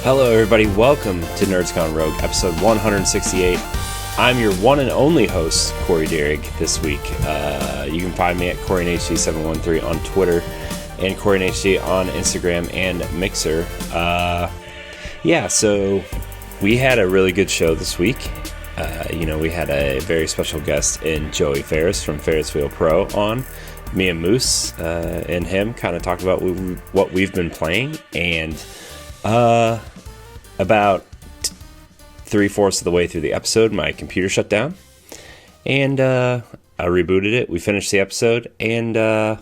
Hello everybody, welcome to Nerds Gone Rogue, episode 168. I'm your one and only host, Corey Derrick, this week. You can find me at CoreyNHD713 on Twitter and CoreyNHD on Instagram and Mixer. So we had a really good show this week. We had a very special guest in Joey Ferris from Ferris Wheel Pro on. Me and Moose and him kind of talked about what we've been playing, and about 3/4 of the way through the episode, my computer shut down, and I rebooted it. We finished the episode, and that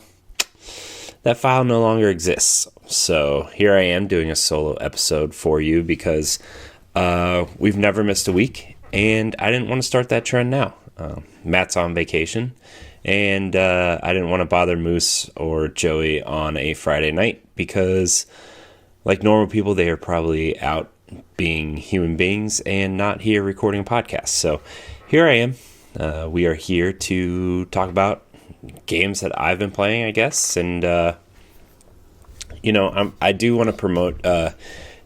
file no longer exists. So here I am doing a solo episode for you because we've never missed a week, and I didn't want to start that trend now. Matt's on vacation, and I didn't want to bother Moose or Joey on a Friday night because, like normal people, they are probably out being human beings and not here recording a podcast. So here I am. We are here to talk about games that I've been playing, I guess. And, I do want to promote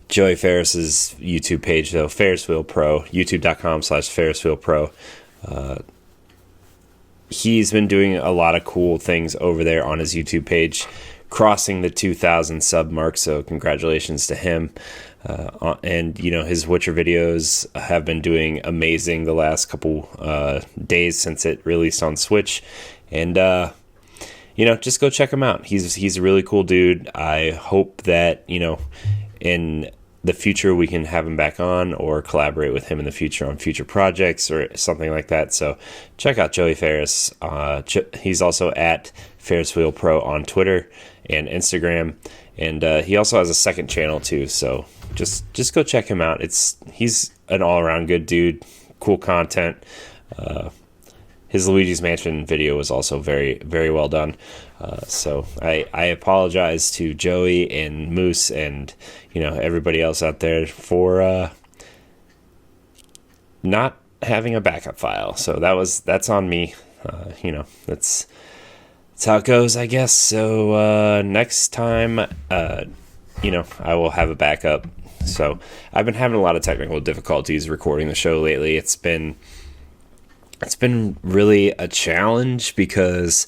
Joey Ferris's YouTube page, though, Ferris Wheel Pro, youtube.com/Ferris Wheel Pro. He's been doing a lot of cool things over there on his YouTube page, crossing the 2,000 sub mark, so congratulations to him. And his Witcher videos have been doing amazing the last couple days since it released on Switch. And just go check him out. He's a really cool dude. I hope that in the future we can have him back on or collaborate with him in the future on future projects or something like that. So check out Joey Ferris. He's also at Ferris Wheel Pro on Twitter and Instagram, and he also has a second channel too, so just go check him out. He's an all-around good dude, cool content. His Luigi's Mansion video was also very, very well done. So I apologize to Joey and Moose and everybody else out there for not having a backup file. So that's on me. That's how it goes, I guess. So next time, I will have a backup. So I've been having a lot of technical difficulties recording the show lately. It's been really a challenge because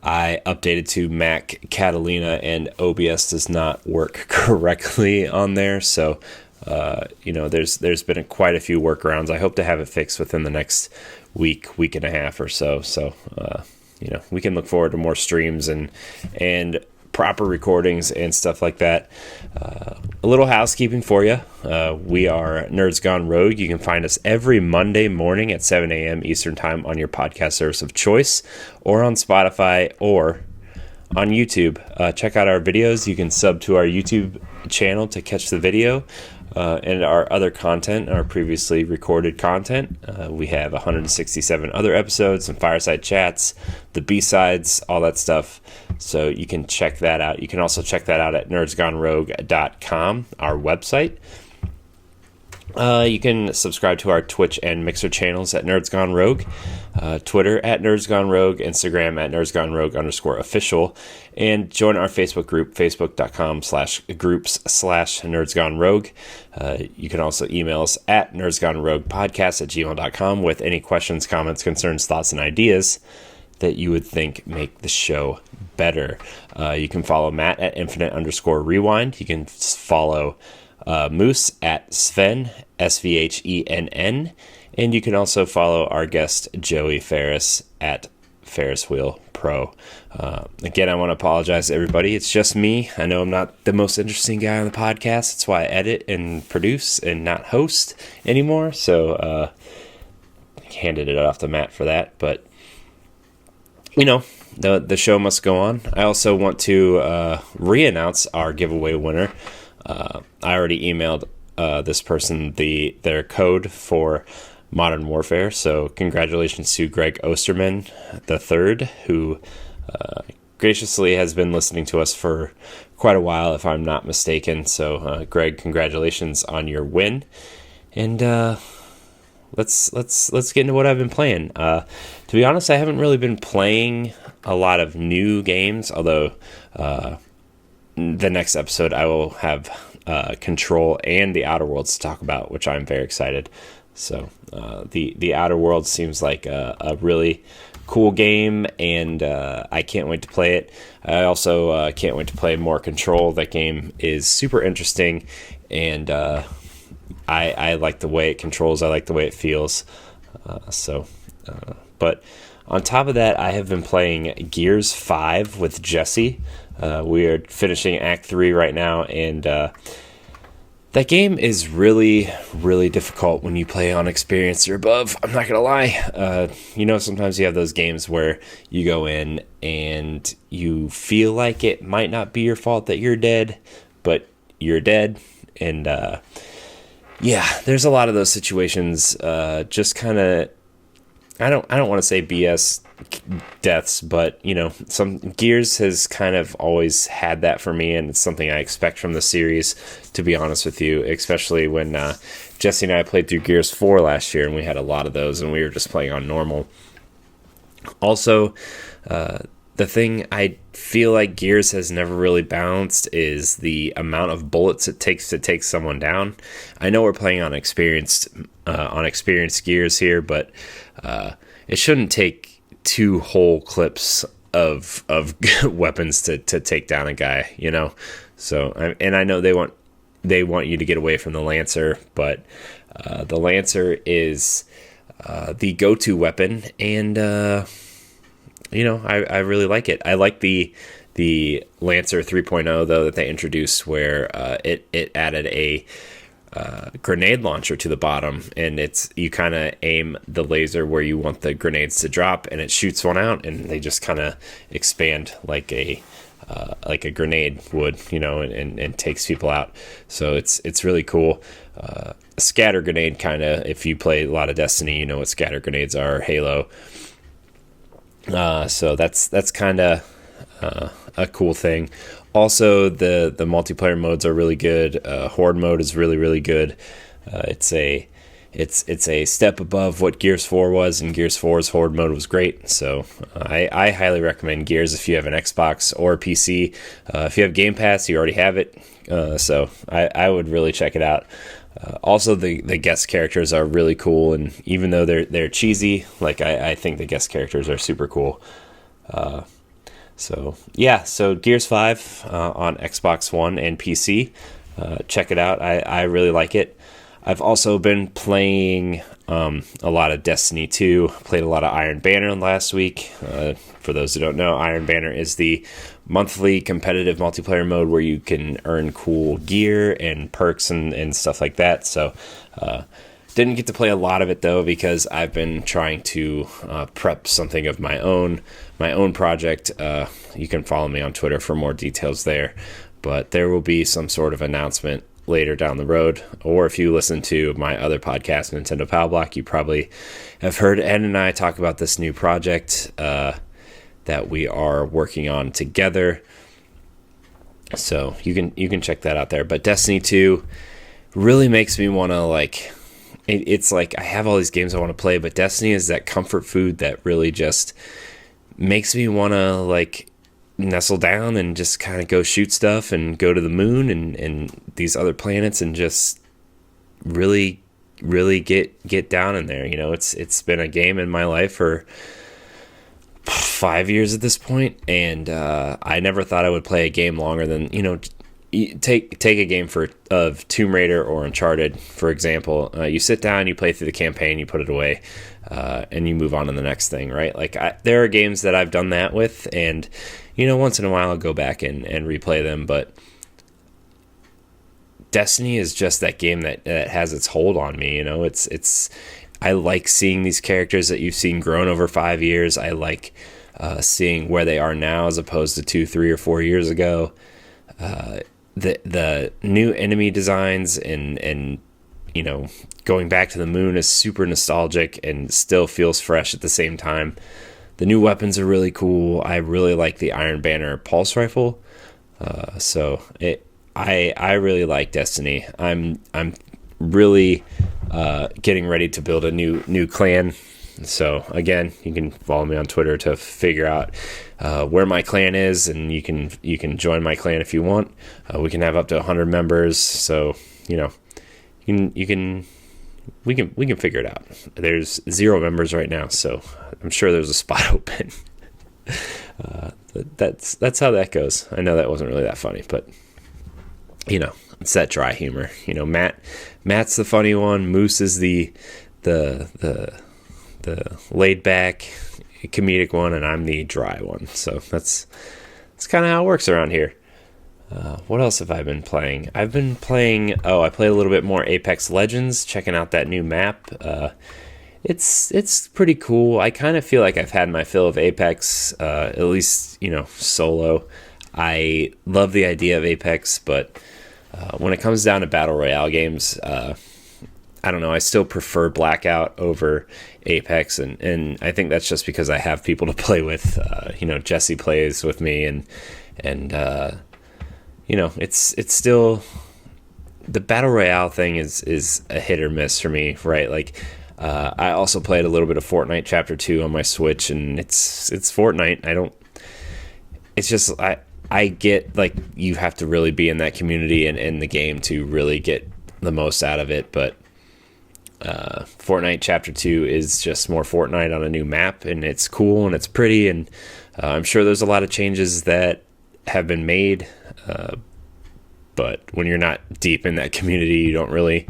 I updated to Mac Catalina and OBS does not work correctly on there. So there's been quite a few workarounds. I hope to have it fixed within the next week and a half or so. So we can look forward to more streams and proper recordings and stuff like that. A little housekeeping for you. We are Nerds Gone Rogue. You can find us every Monday morning at 7 a.m. Eastern Time on your podcast service of choice, or on Spotify, or on YouTube. Check out our videos. You can sub to our YouTube channel to catch the video. And our other content, our previously recorded content. We have 167 other episodes, some fireside chats, the B-sides, all that stuff. So you can check that out. You can also check that out at nerdsgonerogue.com, our website. You can subscribe to our Twitch and Mixer channels at Nerds Gone Rogue, Twitter at Nerds Gone Rogue, Instagram at Nerds Gone Rogue _official, and join our Facebook group, facebook.com/groups/Nerds Gone Rogue. You can also email us at nerdsgoneroguepodcast@gmail.com with any questions, comments, concerns, thoughts, and ideas that you would think make the show better. You can follow Matt at infinite_rewind. You can follow Moose at Sven, SVHENN, and you can also follow our guest Joey Ferris at Ferris Wheel Pro. Again, I want to apologize to everybody. It's just me. I know I'm not the most interesting guy on the podcast. That's why I edit and produce and not host anymore. So handed it off to Matt for that. But the show must go on. I also want to re-announce our giveaway winner. I already emailed this person their code for Modern Warfare, so congratulations to Greg Osterman III, who graciously has been listening to us for quite a while, if I'm not mistaken. So, Greg, congratulations on your win, and let's get into what I've been playing. To be honest, I haven't really been playing a lot of new games, although the next episode I will have Control and the Outer Worlds to talk about, which I'm very excited. So the Outer Worlds seems like a really cool game, and I can't wait to play it. I also can't wait to play more Control. That game is super interesting, and I like the way it controls. I like the way it feels. But on top of that, I have been playing Gears 5 with Jesse. We are finishing Act 3 right now, and that game is really, really difficult when you play on Experienced or above. I'm not going to lie. Sometimes you have those games where you go in and you feel like it might not be your fault that you're dead, but you're dead. And there's a lot of those situations. Just kind of, I don't want to say BS deaths, but some Gears has kind of always had that for me, and it's something I expect from the series, to be honest with you, especially when Jesse and I played through Gears 4 last year, and we had a lot of those, and we were just playing on normal. Also, the thing I feel like Gears has never really balanced is the amount of bullets it takes to take someone down. I know we're playing on experienced Gears here, but it shouldn't take 2 whole clips of weapons to take down a guy, So, and I know they want you to get away from the Lancer, but the Lancer is the go-to weapon, and I really like it. I like the Lancer 3.0 though that they introduced, where it added a grenade launcher to the bottom, and you kind of aim the laser where you want the grenades to drop, and it shoots one out, and they just kind of expand like a grenade would, and takes people out. So it's really cool. Scatter grenade, kind of, if you play a lot of Destiny, you know what scatter grenades are, Halo. So that's kind of a cool thing. Also, the multiplayer modes are really good. Horde mode is really, really good. It's a step above what Gears 4 was, and Gears 4's Horde mode was great. So I highly recommend Gears if you have an Xbox or a PC. If you have Game Pass, you already have it. So I would really check it out. Also, the guest characters are really cool, and even though they're cheesy, I think the guest characters are super cool. So Gears 5 on Xbox One and PC. Check it out. I really like it. I've also been playing a lot of Destiny 2. Played a lot of Iron Banner last week. For those who don't know, Iron Banner is the monthly competitive multiplayer mode where you can earn cool gear and perks and stuff like that. So didn't get to play a lot of it though, because I've been trying to prep something of my own project. You can follow me on Twitter for more details there, but there will be some sort of announcement later down the road. Or if you listen to my other podcast, Nintendo Power Block, you probably have heard Ed and I talk about this new project that we are working on together. So you can check that out there. But Destiny 2 really makes me want to it's like I have all these games I want to play, but Destiny is that comfort food that really just makes me want to nestle down and just kind of go shoot stuff and go to the moon and these other planets and just really, really get down in there. It's been a game in my life for 5 years at this point, and I never thought I would play a game longer than, take a game of Tomb Raider or Uncharted, for example. You sit down, you play through the campaign, you put it away, and you move on to the next thing, right? There are games that I've done that with, and once in a while I'll go back and replay them, but Destiny is just that game that has its hold on me. It's I like seeing these characters that you've seen grown over 5 years. I like seeing where they are now as opposed to 2, 3, or 4 years ago. The new enemy designs and going back to the moon is super nostalgic and still feels fresh at the same time. The new weapons are really cool. I really like the Iron Banner pulse rifle. I really like Destiny. I'm really getting ready to build a new clan So again, you can follow me on Twitter to figure out where my clan is, and you can join my clan if you want. We can have up to 100 members, so we can figure it out. There's 0 members right now, so I'm sure there's a spot open. That's how that goes. I know that wasn't really that funny, but it's that dry humor. Matt's the funny one. Moose is the laid back comedic one, and I'm the dry one. So that's kind of how it works around here. What else have I been playing? I've been playing. I played a little bit more Apex Legends, checking out that new map. It's pretty cool. I kind of feel like I've had my fill of Apex, at least solo. I love the idea of Apex, but when it comes down to battle royale games, I don't know. I still prefer Blackout over Apex, and I think that's just because I have people to play with. Jesse plays with me, and it's still the battle royale thing is a hit or miss for me, right? Like, I also played a little bit of Fortnite Chapter 2 on my Switch, and it's Fortnite. It's just I get, like, you have to really be in that community and in the game to really get the most out of it, but Fortnite Chapter 2 is just more Fortnite on a new map, and it's cool and it's pretty, and I'm sure there's a lot of changes that have been made, but when you're not deep in that community, you don't really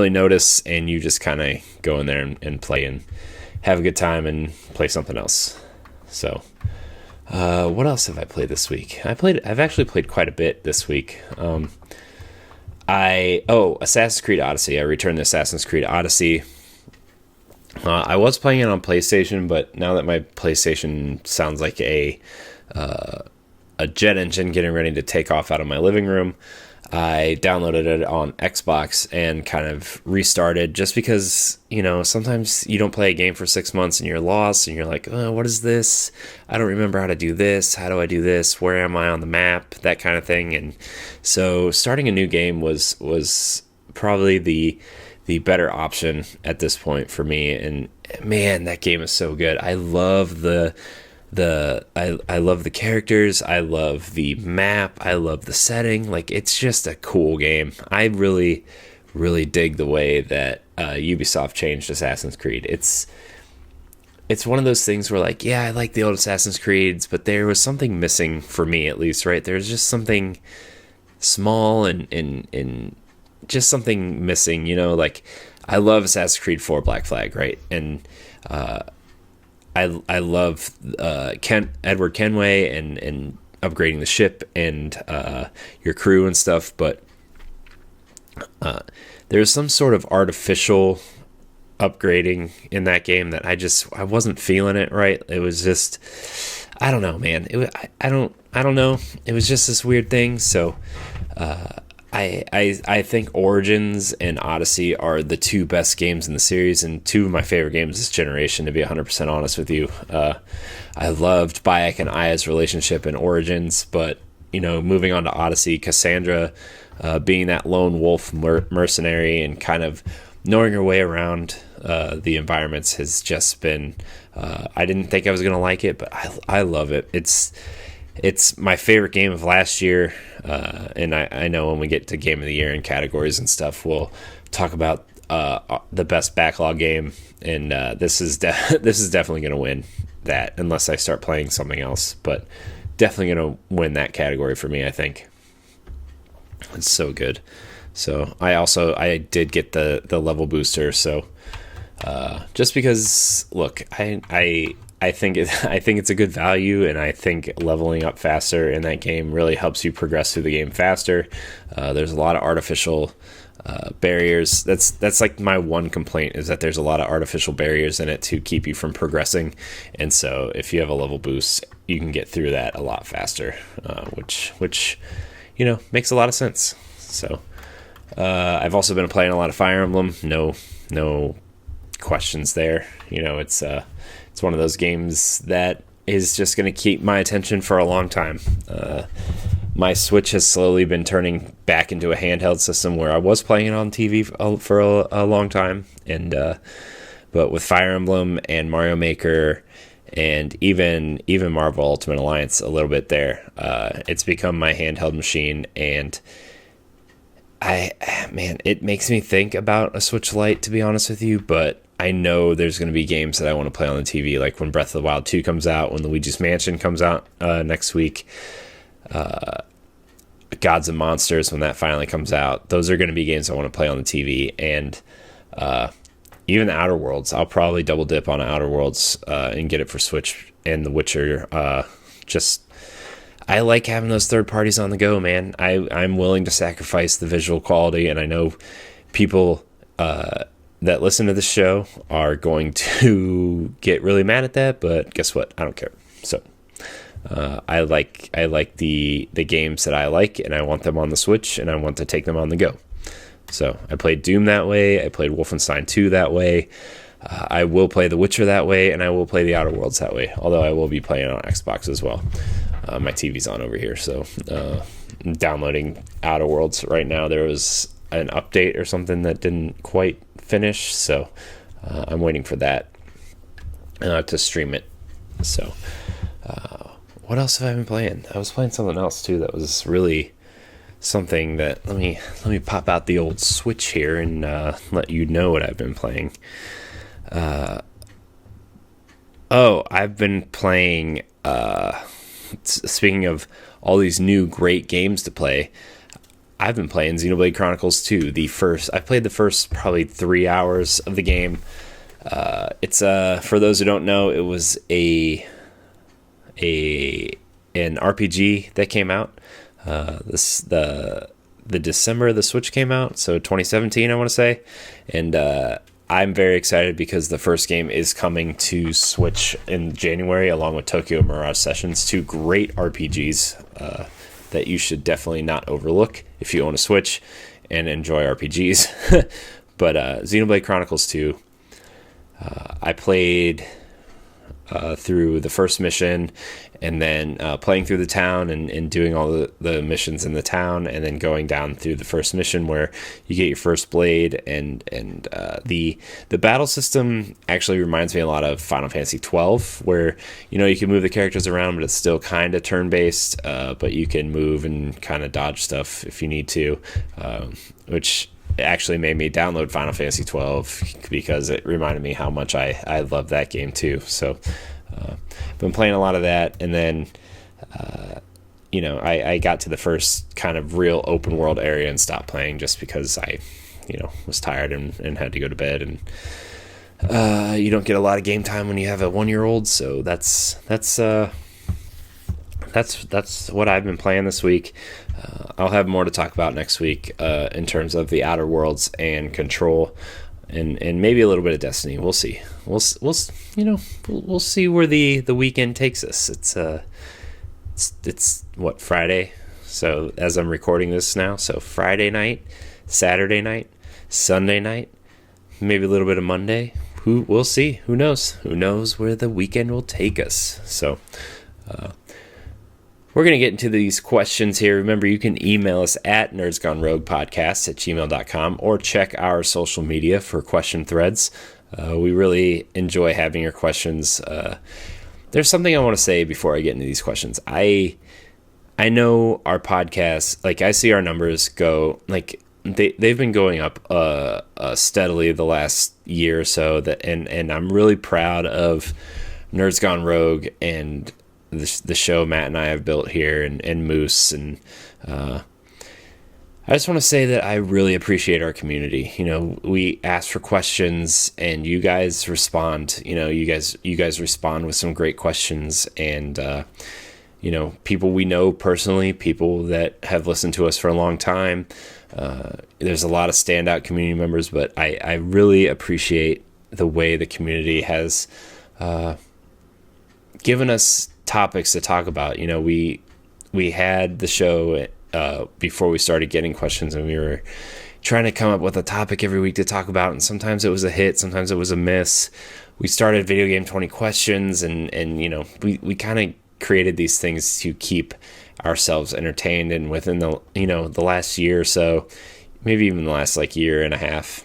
notice, and you just kind of go in there and play and have a good time and play something else. So what else have I played this week? I've actually played quite a bit this week. Assassin's Creed Odyssey. I returned to Assassin's Creed Odyssey. I was playing it on PlayStation, but now that my PlayStation sounds like a jet engine getting ready to take off out of my living room, I downloaded it on Xbox and kind of restarted, just because, sometimes you don't play a game for 6 months and you're lost and you're like, oh, what is this? I don't remember how to do this. How do I do this? Where am I on the map? That kind of thing. And so starting a new game was probably the better option at this point for me. And man, that game is so good. I love I love the characters. I love the map. I love the setting. Like, it's just a cool game. I really, really dig the way that Ubisoft changed Assassin's Creed. It's one of those things where, like, yeah, I like the old Assassin's Creeds, but there was something missing for me, at least, right? There's just something small and just something missing, like, I love Assassin's Creed 4 Black Flag, right? And I love Edward Kenway and upgrading the ship and your crew and stuff, but there's some sort of artificial upgrading in that game that I wasn't feeling it, right? It was just, I don't know, man. I don't know. It was just this weird thing. So I think Origins and Odyssey are the 2 best games in the series, and 2 of my favorite games this generation, to be 100% honest with you. I loved Bayek and Aya's relationship in Origins, but, moving on to Odyssey, Cassandra being that lone wolf mercenary and kind of knowing her way around the environments has just been, I didn't think I was going to like it, but I love it. It's my favorite game of last year, and I know when we get to Game of the Year and categories and stuff, we'll talk about the best backlog game, and this is definitely going to win that, unless I start playing something else, but definitely going to win that category for me, I think. It's so good. So I did get the level booster, so just because, look, I think it's a good value, and I think leveling up faster in that game really helps you progress through the game faster. There's a lot of artificial barriers. That's like my one complaint, is that there's a lot of artificial barriers in it to keep you from progressing. And so if you have a level boost, you can get through that a lot faster, which makes a lot of sense. So I've also been playing a lot of Fire Emblem. No questions there. It's one of those games that is just going to keep my attention for a long time. My Switch has slowly been turning back into a handheld system, where I was playing it on TV for a long time, and But with Fire Emblem and Mario Maker and even Marvel Ultimate Alliance a little bit there, it's become my handheld machine. And it makes me think about a Switch Lite, to be honest with you, but I know there's going to be games that I want to play on the TV, like when Breath of the Wild 2 comes out, when Luigi's Mansion comes out next week, Gods and Monsters, when that finally comes out. Those are going to be games I want to play on the TV. And even the Outer Worlds, I'll probably double dip on Outer Worlds and get it for Switch. And The Witcher, I like having those third parties on the go, man. I'm willing to sacrifice the visual quality, and I know people that listen to the show are going to get really mad at that, but guess what? I don't care. So I like the games that I like, and I want them on the Switch, and I want to take them on the go. So I played Doom that way. I played Wolfenstein 2 that way. I will play The Witcher that way, and I will play the Outer Worlds that way, although I will be playing on Xbox as well. My TV's on over here, so I'm downloading Outer Worlds right now. There was an update or something that didn't quite finish, so I'm waiting for that to stream it. So what else have I been playing? I was playing something else too that was really something that let me pop out the old Switch here and let you know what I've been playing. I've been playing, speaking of all these new great games to play, I've been playing Xenoblade Chronicles 2. I played the first probably 3 hours of the game. It's for those who don't know, it was an RPG that came out. The December the Switch came out, so 2017 I want to say, and I'm very excited because the first game is coming to Switch in January, along with Tokyo Mirage Sessions, 2 great RPGs that you should definitely not overlook if you own a Switch and enjoy RPGs. But Xenoblade Chronicles 2, I played through the first mission, and then playing through the town and doing all the missions in the town, and then going down through the first mission where you get your first blade, and the battle system actually reminds me a lot of Final Fantasy 12, where you can move the characters around, but it's still kind of turn-based, but you can move and kind of dodge stuff if you need to, which actually made me download Final Fantasy 12 because it reminded me how much I love that game too. So been playing a lot of that, and then I got to the first kind of real open world area and stopped playing just because I was tired and had to go to bed, and you don't get a lot of game time when you have a 1-year-old, so that's what I've been playing this week. I'll have more to talk about next week in terms of the Outer Worlds and Control, and maybe a little bit of Destiny. We'll see. We'll see where the weekend takes us. It's what, Friday? So as I'm recording this now, so Friday night, Saturday night, Sunday night, maybe a little bit of Monday. We'll see. Who knows? Who knows where the weekend will take us? So we're going to get into these questions here. Remember, you can email us at nerdsgoneroguepodcast@gmail.com or check our social media for question threads. We really enjoy having your questions. There's something I want to say before I get into these questions. I know our podcast, like I see our numbers go, like they've been going up steadily the last year or so, and I'm really proud of Nerds Gone Rogue and the show Matt and I have built here, and Moose, and I just want to say that I really appreciate our community. We ask for questions and you guys respond. You guys respond with some great questions, and people we know personally, people that have listened to us for a long time. There's a lot of standout community members, but I really appreciate the way the community has given us topics to talk about. We had the show before we started getting questions, and we were trying to come up with a topic every week to talk about, and sometimes it was a hit, sometimes it was a miss. We started Video Game 20 Questions, and we kind of created these things to keep ourselves entertained. And within the last year or so, maybe even the last year and a half,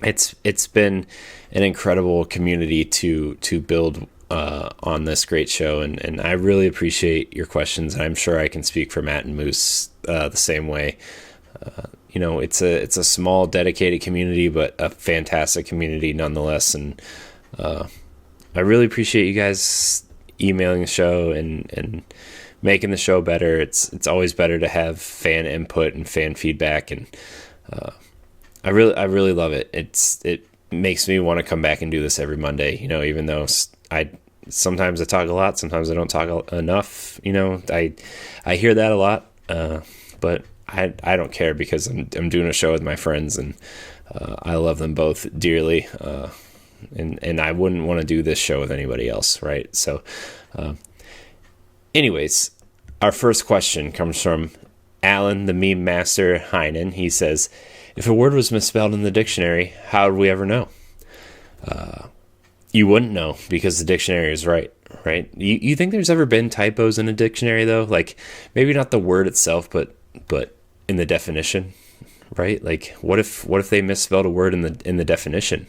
it's been an incredible community to build on this great show, and I really appreciate your questions. I'm sure I can speak for Matt and Moose the same way. It's a small dedicated community, but a fantastic community nonetheless, and I really appreciate you guys emailing the show and making the show better. It's always better to have fan input and fan feedback, and I really love it. It makes me want to come back and do this every Monday. Even though sometimes I talk a lot, sometimes I don't talk enough. I hear that a lot, but I don't care, because I'm doing a show with my friends, and I love them both dearly. And I wouldn't want to do this show with anybody else, right? So, anyways, our first question comes from Alan, the meme master Heinen. He says, if a word was misspelled in the dictionary, how would we ever know? You wouldn't know, because the dictionary is right? You think there's ever been typos in a dictionary, though? Like, maybe not the word itself, but in the definition, right? Like, what if they misspelled a word in the definition?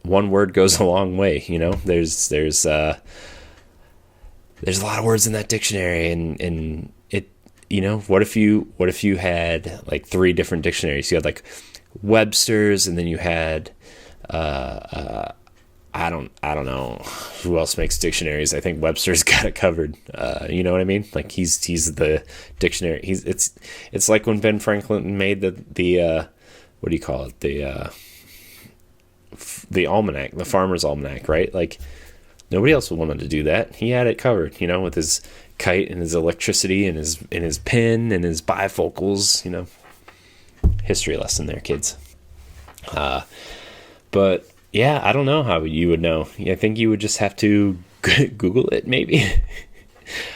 One word goes a long way. There's a lot of words in that dictionary, and it, what if you had like 3 different dictionaries? You had like Webster's, and then you had I don't know who else makes dictionaries. I think Webster's got it covered. You know what I mean? Like, he's the dictionary. It's like when Ben Franklin made the what do you call it? The almanac, the farmer's almanac, right? Like, nobody else would want to do that. He had it covered, with his kite and his electricity and his pen and his bifocals. History lesson there, kids. But yeah, I don't know how you would know. I think you would just have to Google it, maybe.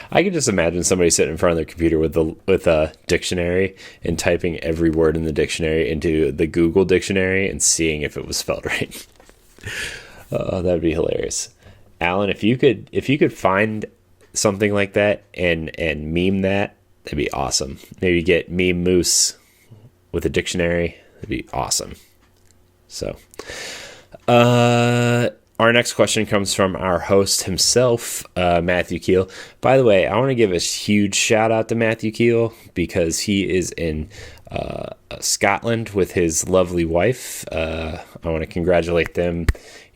I could just imagine somebody sitting in front of their computer with a dictionary and typing every word in the dictionary into the Google dictionary and seeing if it was spelled right. That'd be hilarious. Alan, if you could find something like that and meme that'd be awesome. Maybe get Meme Moose with a dictionary. That'd be awesome. So, our next question comes from our host himself, Matthew Keel. By the way, I want to give a huge shout out to Matthew Keel, because he is in Scotland with his lovely wife. I want to congratulate them.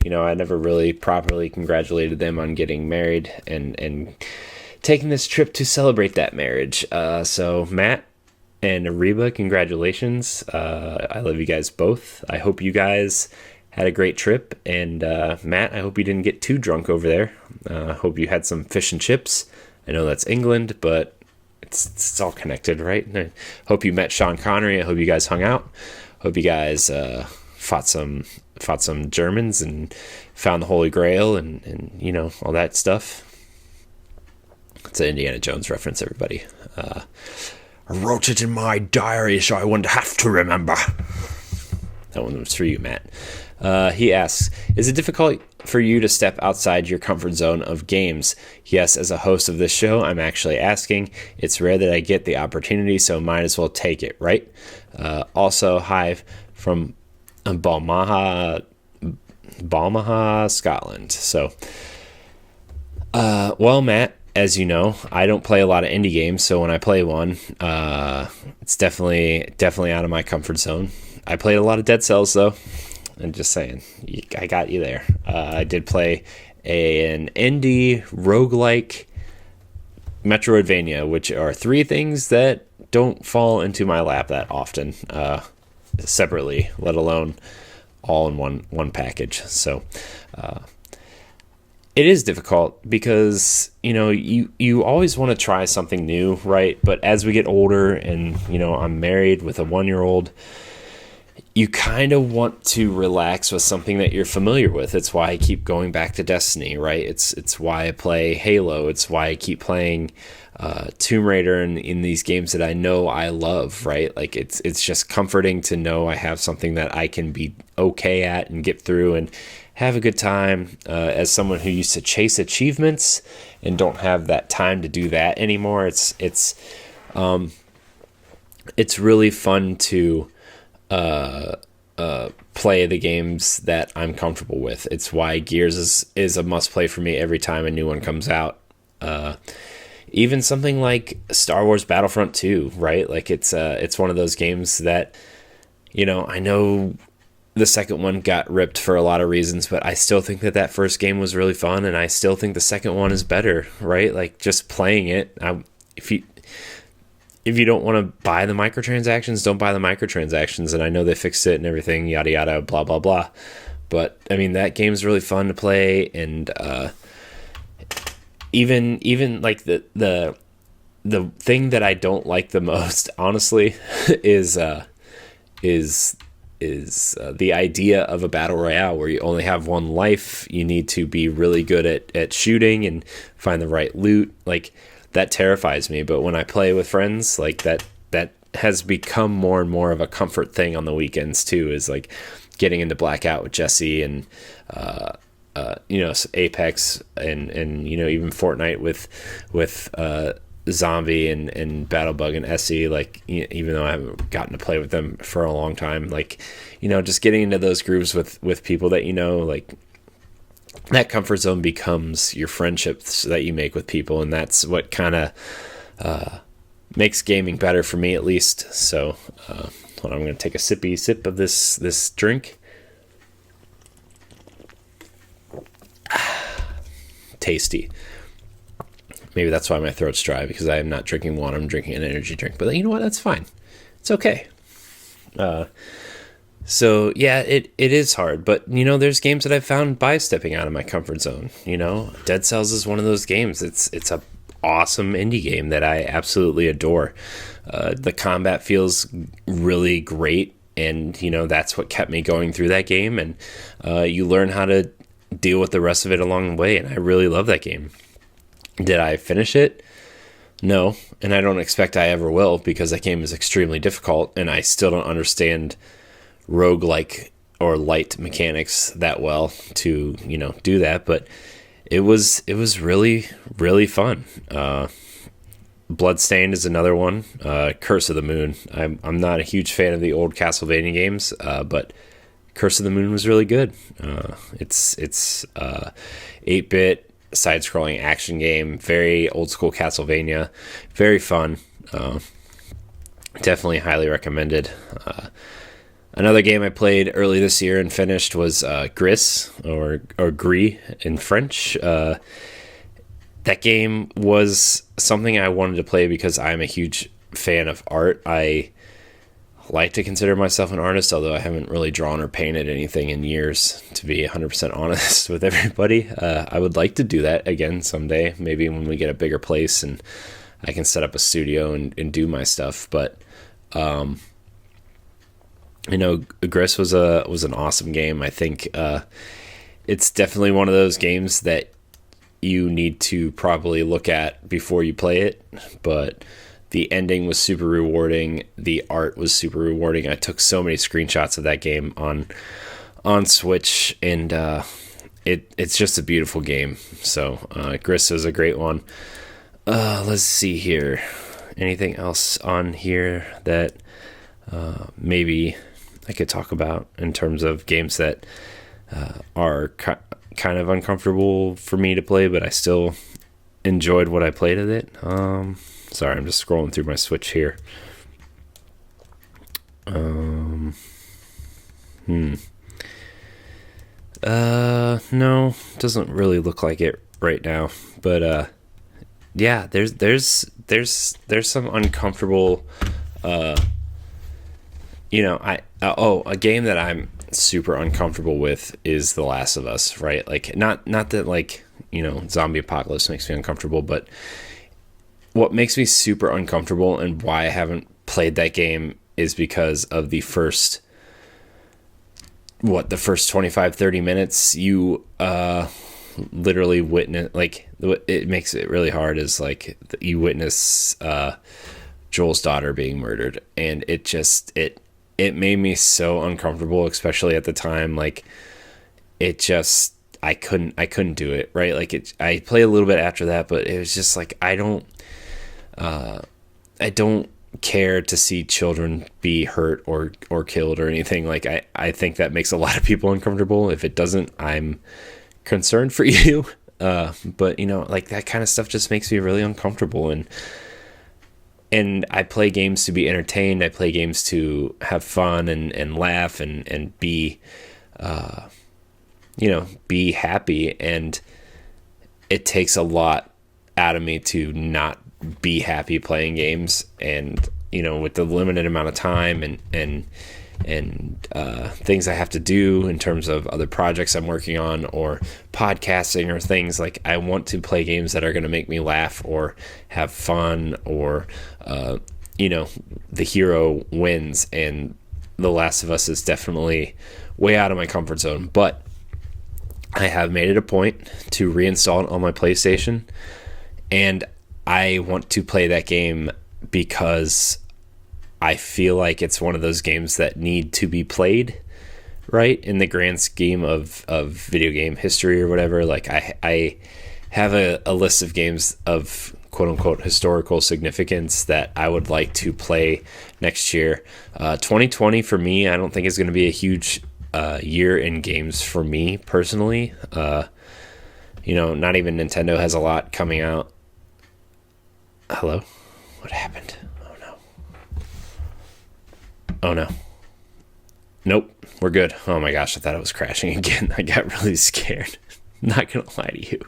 I never really properly congratulated them on getting married and taking this trip to celebrate that marriage. So Matt and Ariba, congratulations. I love you guys both. I hope you guys had a great trip. And Matt, I hope you didn't get too drunk over there. I hope you had some fish and chips. I know that's England, but it's all connected, right? I hope you met Sean Connery. I hope you guys hung out. Hope you guys fought some Germans and found the Holy Grail and all that stuff. It's an Indiana Jones reference, everybody. I wrote it in my diary so I wouldn't have to remember. That one was for you, Matt. He asks, is it difficult for you to step outside your comfort zone of games? Yes, as a host of this show, I'm actually asking. It's rare that I get the opportunity, so might as well take it, right? Also, hi from Balmaha, Scotland. So, well, Matt, as you know, I don't play a lot of indie games, so when I play one, it's definitely out of my comfort zone. I played a lot of Dead Cells, though. I'm just saying, I got you there. I did play an indie roguelike Metroidvania, which are 3 things that don't fall into my lap that often, separately, let alone all in one package. So it is difficult because you always want to try something new, right? But as we get older, and I'm married with a 1-year-old, you kind of want to relax with something that you're familiar with. It's why I keep going back to Destiny, right? It's why I play Halo. It's why I keep playing Tomb Raider in these games that I know I love, right? Like it's just comforting to know I have something that I can be okay at and get through and have a good time. As someone who used to chase achievements and don't have that time to do that anymore, it's really fun to play the games that I'm comfortable with. It's why Gears is a must play for me every time a new one comes out. Even something like Star Wars Battlefront 2, right? Like it's one of those games that, I know the second one got ripped for a lot of reasons, but I still think that first game was really fun, and I still think the second one is better, right? Like just playing it, if you don't want to buy the microtransactions, don't buy the microtransactions. And I know they fixed it and everything, yada yada, blah blah blah. But I mean, that game's really fun to play, and even like the thing that I don't like the most, honestly, is the idea of a battle royale where you only have one life. You need to be really good at shooting and find the right loot. Like, that terrifies me. But when I play with friends, like that has become more and more of a comfort thing on the weekends too, is like getting into Blackout with Jesse, and Apex, and even Fortnite with Zombie and Battlebug and Essie. Like, even though I haven't gotten to play with them for a long time, like, just getting into those grooves with people that like, that comfort zone becomes your friendships that you make with people, and that's what kind of makes gaming better for me, at least. So hold on, I'm going to take a sippy sip of this drink. Tasty. Maybe that's why my throat's dry, because I am not drinking water. I'm drinking an energy drink. But you know what? That's fine. It's okay. So yeah, it is hard. But there's games that I've found by stepping out of my comfort zone. Dead Cells is one of those games. It's a awesome indie game that I absolutely adore. The combat feels really great, and that's what kept me going through that game. And you learn how to deal with the rest of it along the way, and I really love that game. Did I finish it? No, and I don't expect I ever will, because that game is extremely difficult, and I still don't understand roguelike or light mechanics that well to do that. But it was really, really fun. Bloodstained is another one. Curse of the Moon. I'm not a huge fan of the old Castlevania games, but Curse of the Moon was really good. It's 8-bit side-scrolling action game, very old school Castlevania, very fun. Definitely highly recommended. Another game I played early this year and finished was Gris, or Gris in French. That game was something I wanted to play because I'm a huge fan of art. I like to consider myself an artist, although I haven't really drawn or painted anything in years, to be 100% honest with everybody. I would like to do that again someday, maybe when we get a bigger place and I can set up a studio and do my stuff. But Gris was an awesome game. I think it's definitely one of those games that you need to probably look at before you play it, but the ending was super rewarding. The art was super rewarding. I took so many screenshots of that game on Switch, and it's just a beautiful game. So Gris is a great one. Let's see here. Anything else on here that maybe I could talk about in terms of games that are kind of uncomfortable for me to play, but I still enjoyed what I played of it? Sorry, I'm just scrolling through my Switch here. No, doesn't really look like it right now. But yeah, there's some uncomfortable. A game that I'm super uncomfortable with is The Last of Us. Right, like not that like zombie apocalypse makes me uncomfortable, but what makes me super uncomfortable and why I haven't played that game is because of the first 25-30 minutes you literally witness, like, it makes it really hard, is like you witness Joel's daughter being murdered, and it made me so uncomfortable, especially at the time. Like, I couldn't do it, right? Like, I played a little bit after that, but it was just like I don't care to see children be hurt or killed or anything. Like I think that makes a lot of people uncomfortable. If it doesn't, I'm concerned for you. But like that kind of stuff just makes me really uncomfortable. And I play games to be entertained. I play games to have fun and laugh and be, be happy. And it takes a lot out of me to not be happy playing games. And, with the limited amount of time and things I have to do in terms of other projects I'm working on or podcasting or things, like I want to play games that are going to make me laugh or have fun or, the hero wins. And The Last of Us is definitely way out of my comfort zone, but I have made it a point to reinstall it on my PlayStation, and I want to play that game because I feel like it's one of those games that need to be played, right? In the grand scheme of video game history or whatever. Like I have a list of games of quote unquote historical significance that I would like to play next year. 2020 for me, I don't think is going to be a huge year in games for me personally. Not even Nintendo has a lot coming out. Hello? What happened? Oh no. Nope, we're good. Oh my gosh, I thought it was crashing again. I got really scared. Not gonna lie to you.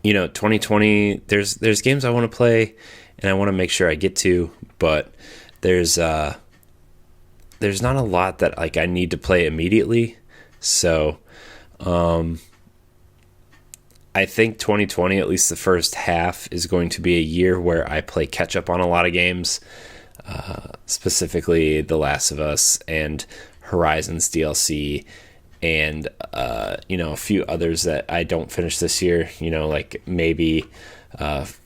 2020, there's games I want to play and I want to make sure I get to, but there's not a lot that like I need to play immediately. So I think 2020, at least the first half, is going to be a year where I play catch up on a lot of games, specifically The Last of Us and Horizons DLC, and a few others that I don't finish this year. Like maybe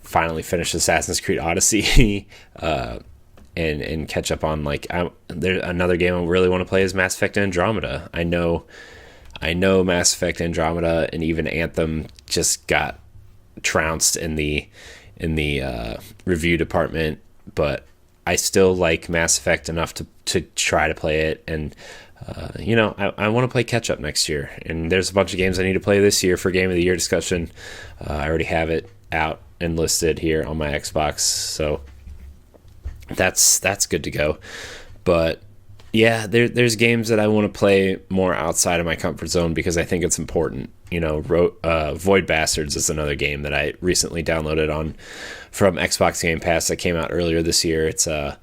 finally finish Assassin's Creed Odyssey, and catch up on there's another game I really want to play is Mass Effect Andromeda. I know Mass Effect Andromeda and even Anthem just got trounced in the review department, but I still like Mass Effect enough to try to play it. And I want to play catch up next year. And there's a bunch of games I need to play this year for Game of the Year discussion. I already have it out and listed here on my Xbox, so that's good to go. But yeah, there's games that I want to play more outside of my comfort zone because I think it's important. Void Bastards is another game that I recently downloaded from Xbox Game Pass that came out earlier this year. It's a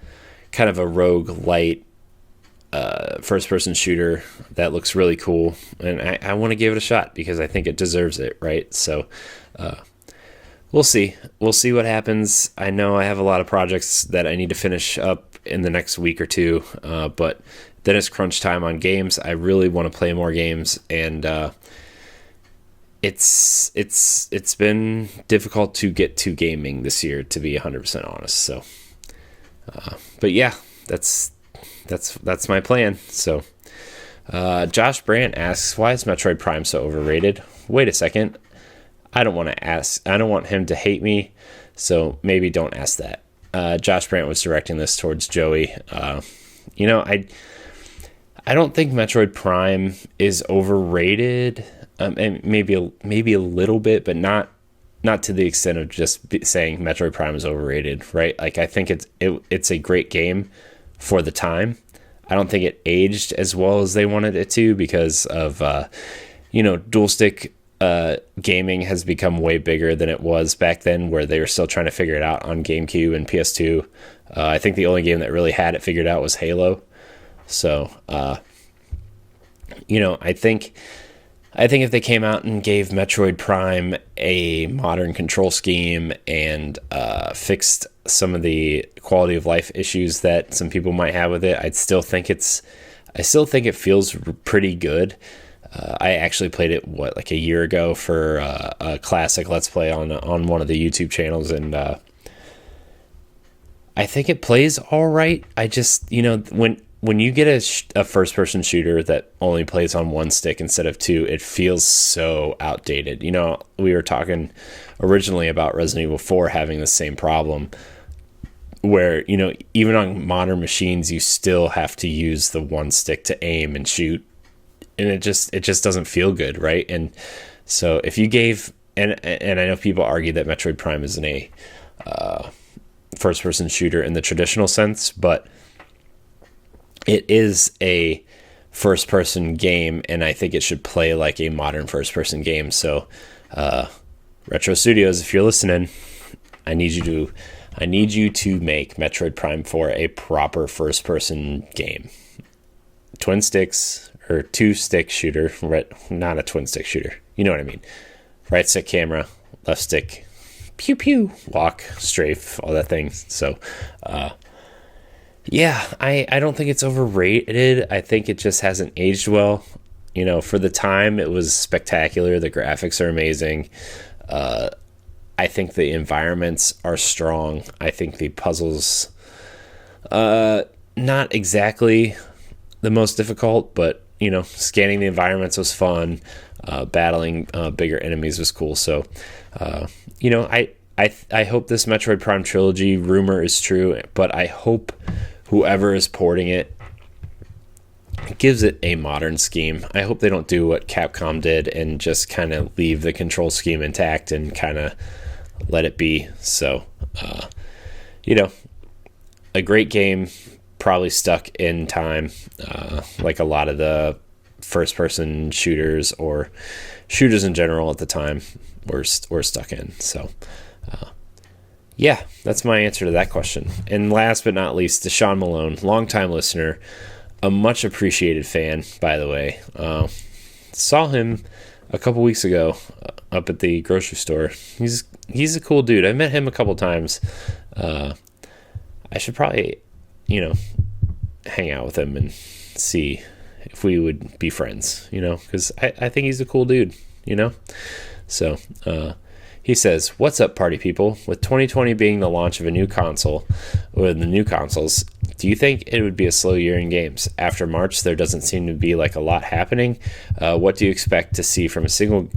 kind of a roguelite first-person shooter that looks really cool, and I want to give it a shot because I think it deserves it, right? So we'll see. We'll see what happens. I know I have a lot of projects that I need to finish up in the next week or two, but then it's crunch time on games. I really want to play more games, and it's been difficult to get to gaming this year, to be 100% honest. So, but yeah, that's my plan. So, Josh Brandt asks, why is Metroid Prime so overrated? Wait a second. I don't want him to hate me, so maybe don't ask that. Josh Brandt was directing this towards Joey. I don't think Metroid Prime is overrated. And maybe a little bit, but not to the extent of just saying Metroid Prime is overrated, right? Like I think it's a great game for the time. I don't think it aged as well as they wanted it to because of dual stick gaming has become way bigger than it was back then, where they were still trying to figure it out on GameCube and PS2. I think the only game that really had it figured out was Halo. So, I think if they came out and gave Metroid Prime a modern control scheme and fixed some of the quality of life issues that some people might have with it, I still think it feels pretty good. I actually played it a year ago for a classic Let's Play on one of the YouTube channels, and I think it plays all right. I just when when you get a first person shooter that only plays on one stick instead of two, it feels so outdated. You know, we were talking originally about Resident Evil 4 having the same problem where, you know, even on modern machines, you still have to use the one stick to aim and shoot. And it just doesn't feel good, right? And so if you gave, and I know people argue that Metroid Prime isn't a first person shooter in the traditional sense, but it is a first person game, and I think it should play like a modern first person game. So Retro Studios, if you're listening, I need you to make Metroid Prime 4 a proper first person game. Twin sticks or two stick shooter, right? Not a twin stick shooter. You know what I mean? Right stick camera, left stick, pew pew, walk, strafe, all that thing. So, yeah, I don't think it's overrated. I think it just hasn't aged well. You know, for the time, it was spectacular. The graphics are amazing. I think the environments are strong. I think the puzzles, not exactly the most difficult, but, you know, scanning the environments was fun. Battling bigger enemies was cool. So, you know, I hope this Metroid Prime trilogy rumor is true, but I hope whoever is porting it gives it a modern scheme. I hope they don't do what Capcom did and just kind of leave the control scheme intact and kind of let it be. So, you know, a great game, probably stuck in time, like a lot of the first-person shooters or shooters in general at the time were stuck in. So, yeah, that's my answer to that question. And last but not least, Deshaun Malone, longtime listener, a much appreciated fan, by the way. Saw him a couple weeks ago up at the grocery store. He's a cool dude. I met him a couple times. I should probably, you know, hang out with him and see if we would be friends, you know, because I think he's a cool dude, you know. So he says, "What's up, party people? With 2020 being the launch of a new console, or the new consoles, do you think it would be a slow year in games? After March, there doesn't seem to be like a lot happening. What do you expect to see from a single,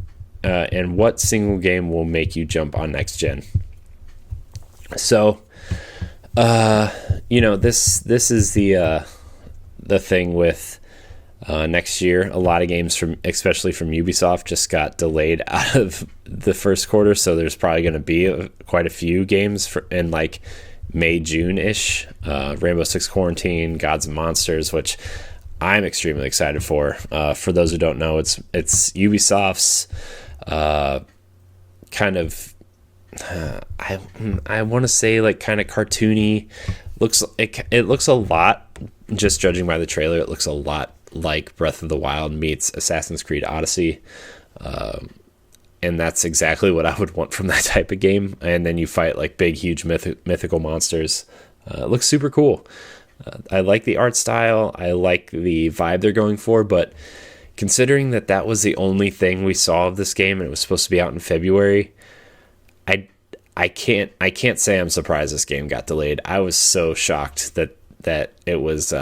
and what single game will make you jump on next gen?" So, you know, this is the thing with next year. A lot of games especially from Ubisoft, just got delayed out of the first quarter. So there's probably going to be quite a few games in like May, June-ish. Rainbow Six Quarantine, Gods and Monsters, which I'm extremely excited for. For those who don't know, it's Ubisoft's kind of, I want to say like kind of cartoony. It looks a lot, just judging by the trailer, it looks a lot like Breath of the Wild meets Assassin's Creed Odyssey. And that's exactly what I would want from that type of game. And then you fight like big, huge mythical monsters. It looks super cool. I like the art style. I like the vibe they're going for. But considering that was the only thing we saw of this game and it was supposed to be out in February, I can't say I'm surprised this game got delayed. I was so shocked that it was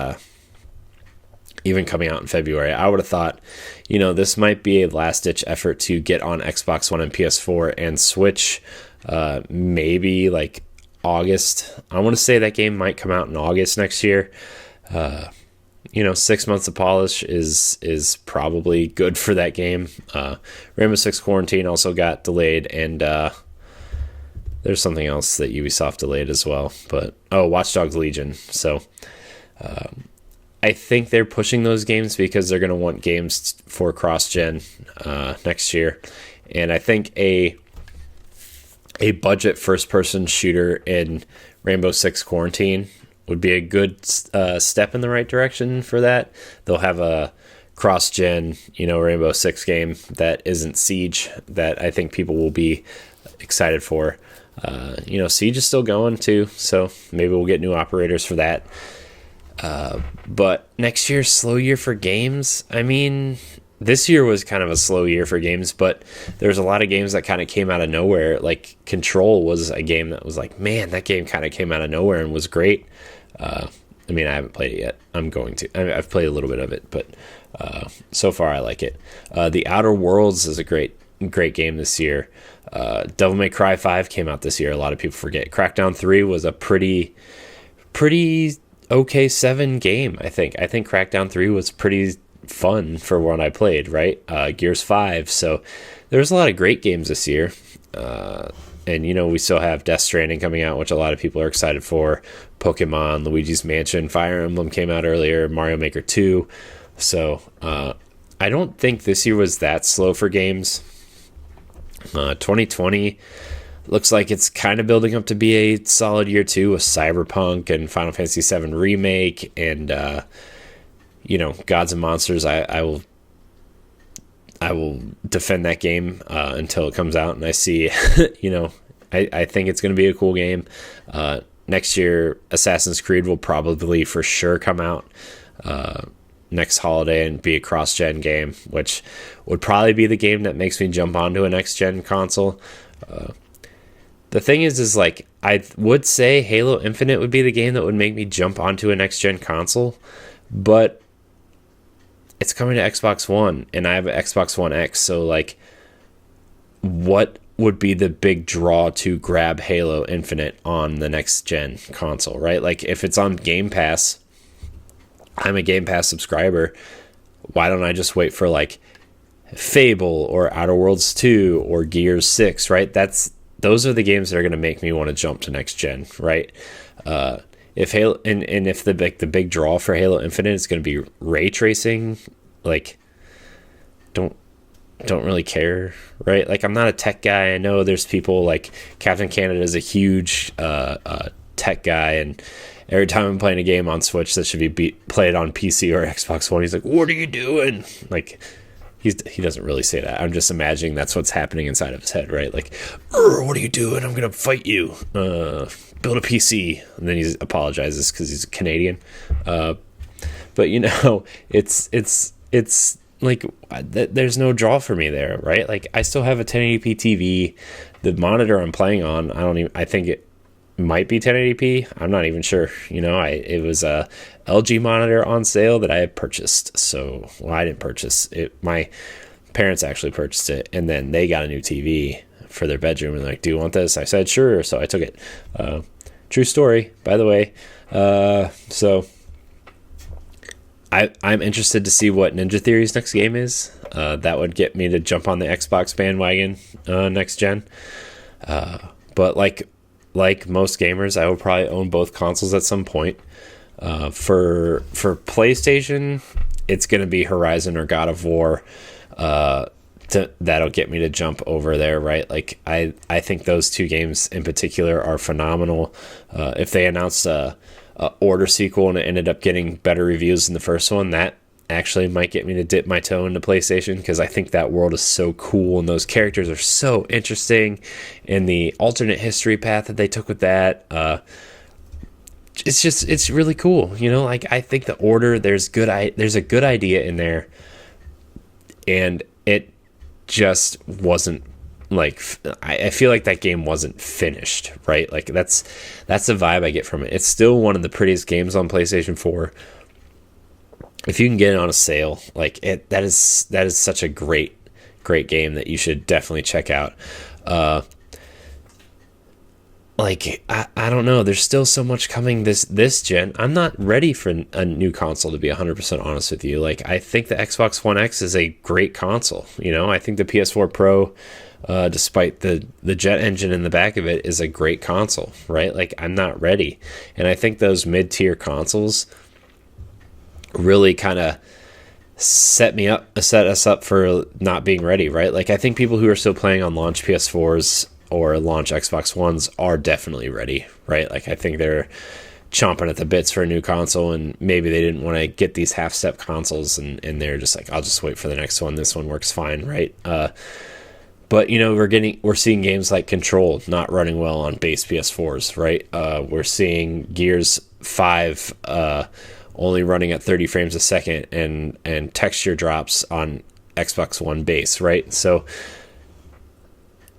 even coming out in February. I would have thought, you know, this might be a last-ditch effort to get on Xbox One and PS4 and Switch, maybe like August. I want to say that game might come out in August next year. You know, 6 months of polish is probably good for that game. Rainbow Six Quarantine also got delayed, and there's something else that Ubisoft delayed as well. But Watch Dogs Legion. So I think they're pushing those games because they're going to want games for cross-gen next year. And I think a budget first-person shooter in Rainbow Six Quarantine would be a good step in the right direction for that. They'll have a cross-gen, you know, Rainbow Six game that isn't Siege that I think people will be excited for. You know, Siege is still going too, so maybe we'll get new operators for that. But next year's slow year for games. I mean, this year was kind of a slow year for games, but there's a lot of games that kind of came out of nowhere. Like Control was a game that was like, man, that game kind of came out of nowhere and was great. It I mean, I haven't played it yet. I'm going to. I've played a little bit of it, but so far I like it. The Outer Worlds is a great game this year. Devil May Cry 5 came out this year. A lot of people forget. Crackdown 3 was a pretty okay 7 game, I think. I think Crackdown 3 was pretty fun for when I played, right? Gears 5. So there's a lot of great games this year. And, we still have Death Stranding coming out, which a lot of people are excited for. Pokemon, Luigi's Mansion, Fire Emblem came out earlier, Mario Maker 2. So I don't think this year was that slow for games. 2020 looks like it's kind of building up to be a solid year too, with Cyberpunk and Final Fantasy VII Remake and, Gods and Monsters. I will defend that game until it comes out, and I see, I think it's going to be a cool game. Next year, Assassin's Creed will probably for sure come out next holiday and be a cross-gen game, which would probably be the game that makes me jump onto a next-gen console. The thing is like, I would say Halo Infinite would be the game that would make me jump onto a next-gen console, but it's coming to Xbox One, and I have an Xbox One X, so like, what would be the big draw to grab Halo Infinite on the next gen console, right? Like, if it's on Game Pass, I'm a Game Pass subscriber. Why don't I just wait for like Fable or Outer Worlds 2 or Gears 6, right? Those are the games that are going to make me want to jump to next gen, right? If Halo and if the big draw for Halo Infinite is going to be ray tracing, like, don't really care, right? Like, I'm not a tech guy. I know there's people like Captain Canada is a huge tech guy, and every time I'm playing a game on Switch that should be played on PC or Xbox One, he's like, "What are you doing?" Like, he doesn't really say that. I'm just imagining that's what's happening inside of his head, right? Like, "What are you doing? I'm gonna fight you. Build a PC." And then he apologizes because he's Canadian. But it's like, there's no draw for me there, right? Like, I still have a 1080p TV. The monitor I'm playing on, I think it might be 1080p. I'm not even sure. It was a LG monitor on sale that I had purchased. So, well, I didn't purchase it. My parents actually purchased it, and then they got a new TV for their bedroom, and they're like, "Do you want this?" I said, "Sure." So I took it. True story, by the way. So I'm interested to see what Ninja Theory's next game is. That would get me to jump on the Xbox bandwagon next gen. But like most gamers, I will probably own both consoles at some point. For PlayStation, it's going to be Horizon or God of War. That'll get me to jump over there, right? Like, I think those two games in particular are phenomenal. If they announced a Order sequel and it ended up getting better reviews than the first one, that actually might get me to dip my toe into PlayStation, because I think that world is so cool and those characters are so interesting, and the alternate history path that they took with that, it's really cool. Like, I think the Order, there's a good idea in there, and it just wasn't, like, I feel like that game wasn't finished, right? Like, that's the vibe I get from it. It's still one of the prettiest games on PlayStation 4. If you can get it on a sale, like, that is such a great game that you should definitely check out. Like, I don't know. There's still so much coming this gen. I'm not ready for a new console, to be 100% honest with you. Like, I think the Xbox One X is a great console. I think the PS4 Pro, despite the jet engine in the back of it, is a great console, right? Like, I'm not ready. And I think those mid-tier consoles really kind of set us up for not being ready, right? Like, I think people who are still playing on launch PS4s or launch Xbox Ones are definitely ready, right? Like, I think they're chomping at the bits for a new console, and maybe they didn't want to get these half-step consoles, and they're just like, I'll just wait for the next one. This one works fine, right? But we're seeing games like Control not running well on base PS4s, right? We're seeing Gears 5 only running at 30 frames a second, and texture drops on Xbox One base, right? So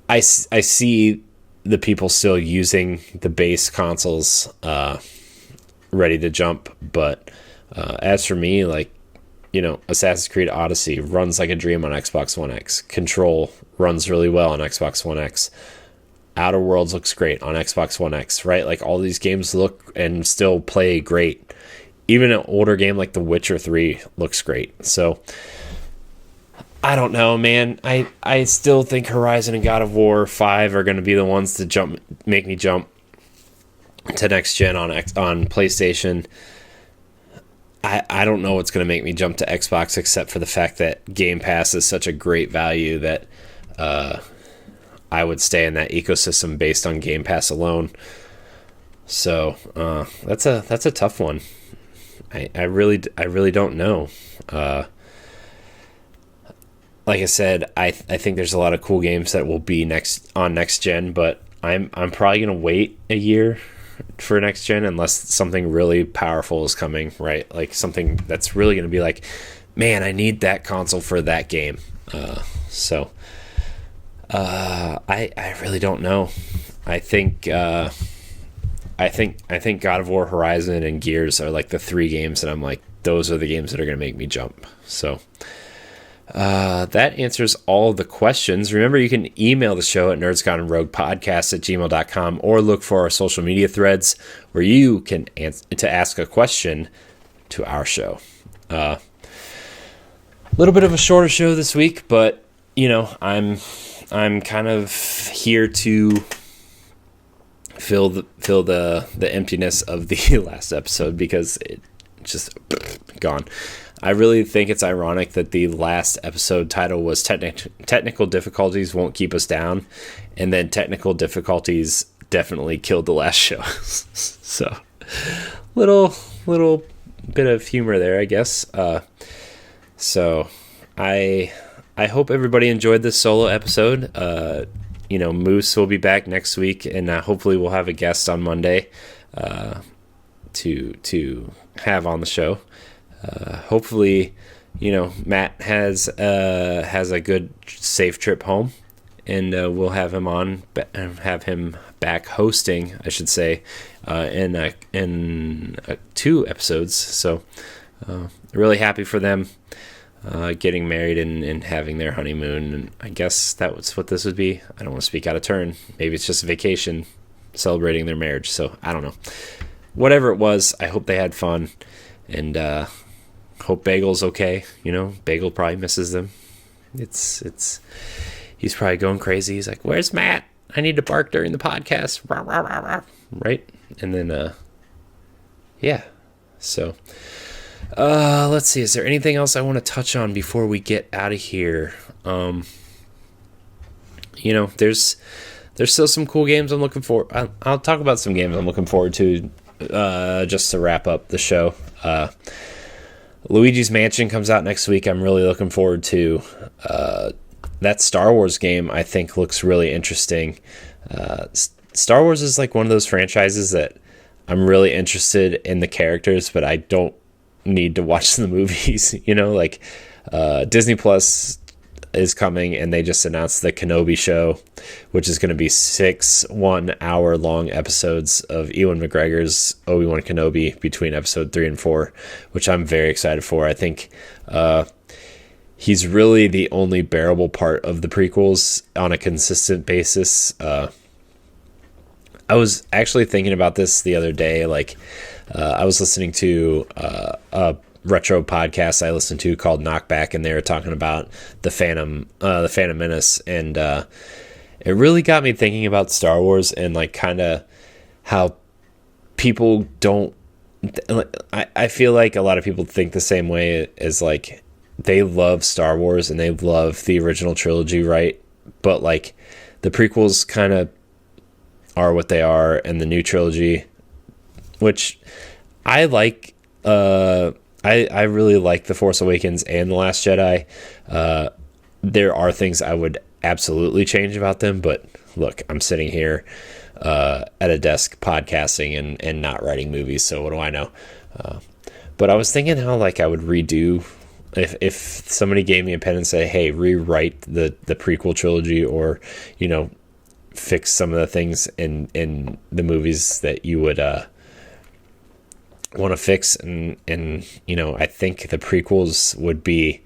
I see the people still using the base consoles ready to jump. But as for me, like, Assassin's Creed Odyssey runs like a dream on Xbox One X. Control runs really well on Xbox One X. Outer Worlds looks great on Xbox One X, right? Like, all these games look and still play great. Even an older game like The Witcher 3 looks great. So, I don't know, man. I still think Horizon and God of War 5 are going to be the ones to make me jump to next gen on PlayStation. I don't know what's going to make me jump to Xbox except for the fact that Game Pass is such a great value that I would stay in that ecosystem based on Game Pass alone. So that's a tough one. I really don't know. Like I said, I think there's a lot of cool games that will be next gen, but I'm probably gonna wait a year for next gen unless something really powerful is coming, right? Like something that's really gonna be like, man, I need that console for that game. I really don't know. I think God of War, Horizon, and Gears are like the 3 games that I'm like, those are the games that are gonna make me jump. So. That answers all of the questions. Remember, you can email the show at nerdsgoneroguepodcast@gmail.com or look for our social media threads where you can ask a question to our show. A little bit of a shorter show this week, but I'm kind of here to fill the emptiness of the last episode because it just gone. I really think it's ironic that the last episode title was Technical Difficulties Won't Keep Us Down, and then Technical Difficulties definitely killed the last show. So, little bit of humor there, I guess. So, I hope everybody enjoyed this solo episode. Moose will be back next week, and hopefully we'll have a guest on Monday to have on the show. Hopefully, Matt has a good, safe trip home, and we'll have him on, have him back hosting, I should say, in 2 episodes. So, really happy for them getting married and having their honeymoon. And I guess that was what this would be. I don't want to speak out of turn. Maybe it's just a vacation celebrating their marriage. So I don't know. Whatever it was, I hope they had fun, and hope Bagel's okay. Bagel probably misses them. He's probably going crazy. He's like, "Where's Matt? I need to bark during the podcast." Right? And then, yeah. So, let's see. Is there anything else I want to touch on before we get out of here? There's still some cool games I'm looking for. I'll talk about some games I'm looking forward to, just to wrap up the show. Luigi's Mansion comes out next week. I'm really looking forward to. That Star Wars game, I think, looks really interesting. Star Wars is like one of those franchises that I'm really interested in the characters, but I don't need to watch the movies. Disney Plus is coming, and they just announced the Kenobi show, which is going to be 6 1-hour-long episodes of Ewan McGregor's Obi-Wan Kenobi between episode 3 and 4, which I'm very excited for. I think he's really the only bearable part of the prequels on a consistent basis. I was actually thinking about this the other day. I was listening to a retro podcast I listened to called Knockback, and they were talking about the Phantom Menace, and it really got me thinking about Star Wars and kind of how people don't. I feel like a lot of people think the same way as they love Star Wars and they love the original trilogy, right? But the prequels kind of are what they are, and the new trilogy, which I like. I really like The Force Awakens and The Last Jedi. There are things I would absolutely change about them, but look, I'm sitting here at a desk podcasting and not writing movies, so what do I know? But I was thinking how I would redo if somebody gave me a pen and say, hey, rewrite the prequel trilogy, or fix some of the things in the movies that you would want to fix, and you know, I think the prequels would be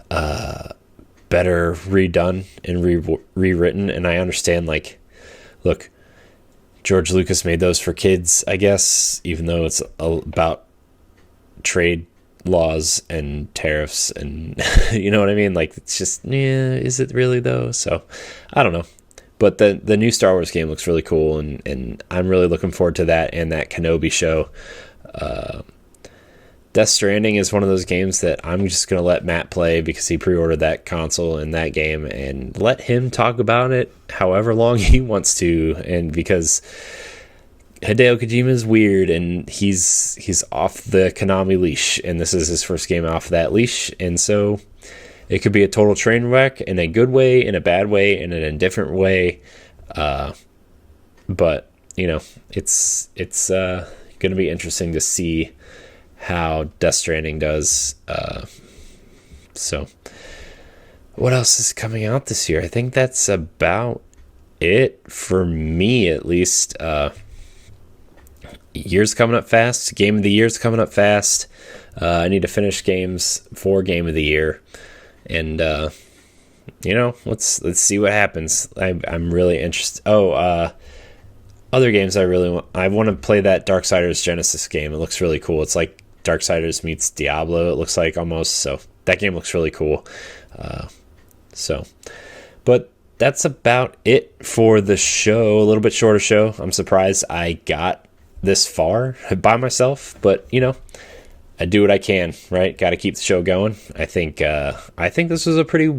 better redone and rewritten. And I understand, like, look, George Lucas made those for kids, I guess, even though it's about trade laws and tariffs and you know what I mean? Like, it's just, yeah, is it really though? So I don't know. But the new Star Wars game looks really cool, and I'm really looking forward to that and that Kenobi show. Death Stranding is one of those games that I'm just going to let Matt play because he pre-ordered that console and that game, and let him talk about it however long he wants to. And because Hideo Kojima is weird, and he's off the Konami leash, and this is his first game off that leash, and so it could be a total train wreck in a good way, in a bad way, in an indifferent way. But you know, it's going to be interesting to see how Death Stranding does. So what else is coming out this year? I think that's about it for me, at least. Year's coming up fast. Game of the Year's coming up fast. I need to finish games for Game of the Year, and you know, let's see what happens. I'm really interested. Other games I want to play that Darksiders Genesis game. It looks really cool. It's like Darksiders meets Diablo, it looks like, almost. So that game looks really cool. But that's about it for the show. A little bit shorter show. I'm surprised I got this far by myself, but you know, I do what I can, right? Got to keep the show going. I think this was a pretty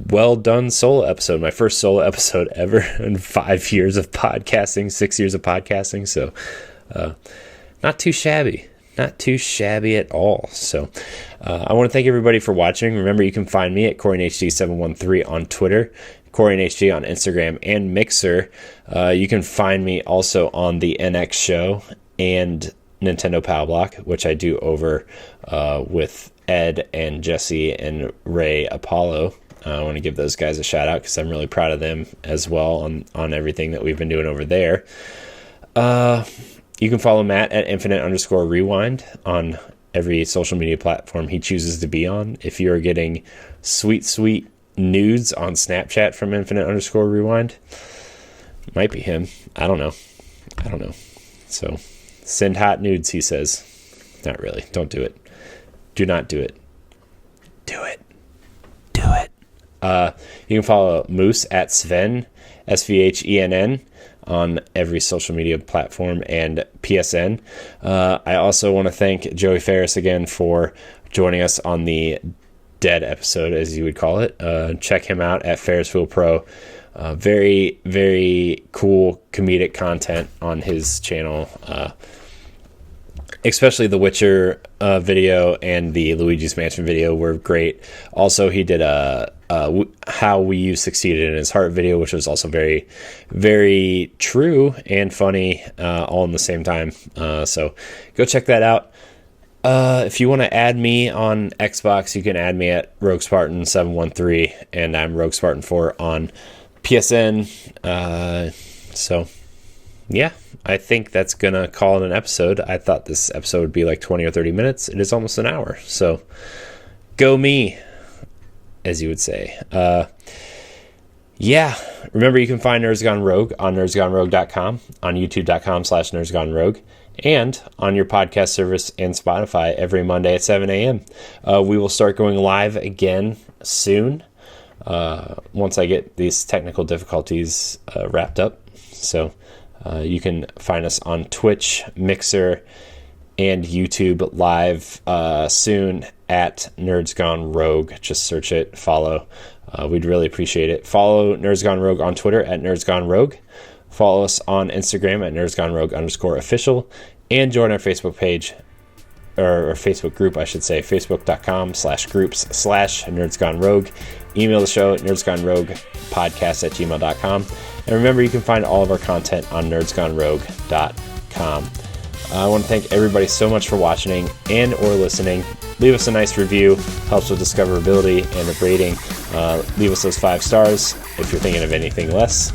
well done solo episode. My first solo episode ever in 5 years of podcasting, 6 years of podcasting. So, not too shabby. Not too shabby at all. So I want to thank everybody for watching. Remember, you can find me at CorianHD713 on Twitter, CorianHD on Instagram and Mixer. You can find me also on the NX Show and Nintendo Power Block, which I do over with Ed and Jesse and Ray Apollo. I want to give those guys a shout out because I'm really proud of them as well on everything that we've been doing over there. You can follow Matt at infinite_rewind on every social media platform he chooses to be on. If you're getting sweet nudes on Snapchat from infinite_rewind, might be him. I don't know. So send hot nudes, he says. Not really. Don't do it. Do not do it. Do it. You can follow Moose at Sven, SVHENN, on every social media platform and PSN. I also want to thank Joey Ferris again for joining us on the Dead episode, as you would call it. Check him out at Ferris Wheel Pro. Very, very cool comedic content on his channel. Especially the Witcher video and the Luigi's Mansion video were great. Also, he did a how Wii U succeeded in his heart video, which was also very, very true and funny all in the same time. So go check that out. If you want to add me on Xbox, you can add me at RogueSpartan713, and I'm RogueSpartan4 on PSN. So yeah, I think that's gonna call it an episode. I thought this episode would be like 20 or 30 minutes. It is almost an hour. So go me, as you would say. Yeah, remember, you can find Nerds Gone Rogue on nerdsgonerogue.com, on youtube.com/nerdsgonerogue, and on your podcast service and Spotify every Monday at 7 a.m. We will start going live again soon, once I get these technical difficulties wrapped up. So you can find us on Twitch, Mixer, and YouTube live soon at Nerds Gone Rogue. Just search it, follow. We'd really appreciate it. Follow Nerds Gone Rogue on Twitter at Nerds Gone Rogue. Follow us on Instagram at nerdsgonerogue_official, and join our Facebook page, or Facebook group, I should say, facebook.com/groups/nerdsgonerogue. Email the show at nerdsgoneroguepodcast@gmail.com. And remember, you can find all of our content on nerdsgonerogue.com. I want to thank everybody so much for watching and or listening. Leave us a nice review. Helps with discoverability and the rating. Leave us those 5 stars. If you're thinking of anything less,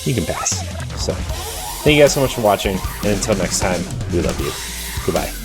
you can pass. So thank you guys so much for watching, and until next time, we love you. Goodbye.